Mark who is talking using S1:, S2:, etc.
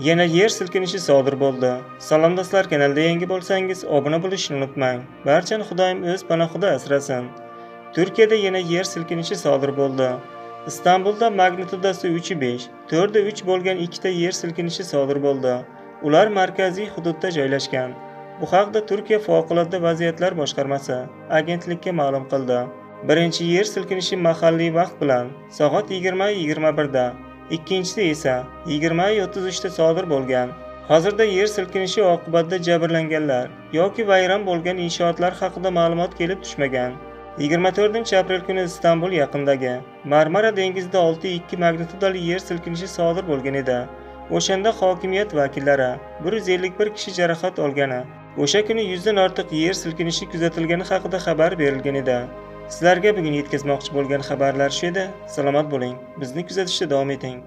S1: Yana yer silkinishi sodir bo'ldi. Salom do'stlar, kanalda yangi bo'lsangiz obuna bo'lishni unutmang. Barchani Xudoyim o'z panohida asrasin. Turkiyada yana yer silkinishi sodir bo'ldi. Istanbulda magnitudasi 3.5, 4.3 bo'lgan ikkita yer silkinishi sodir bo'ldi. Ular markaziy hududda joylashgan. Bu haqda Turkiya Favqulodda vaziyatlar boshqarmasi agentlikka ma'lum qildi. Birinchi yer silkinishi mahalliy vaqt bilan soat 20:21 da, ikkinchisi esa 20:33 da sodir bo'lgan. Hozirda yer silkinishi oqibatida jabrlanganlar yoki vayron bo'lgan inshootlar haqida ma'lumot kelib tushmagan. 24-aprel kuni Istanbul yaqinidagi Marmara dengizida 6.2 magnitudali yer silkinishi sodir bo'lgan edi. O'shanda hokimiyat vakillari 151 kishi jarohat olgani, o'sha kuni 100 dan ortiq yer silkinishi kuzatilgani haqida xabar berilgan edi. Sizlarga bugun yetkazmoqchi bo'lgan xabarlar shu edi. Salomat bo'ling. Bizni kuzatishda davom eting.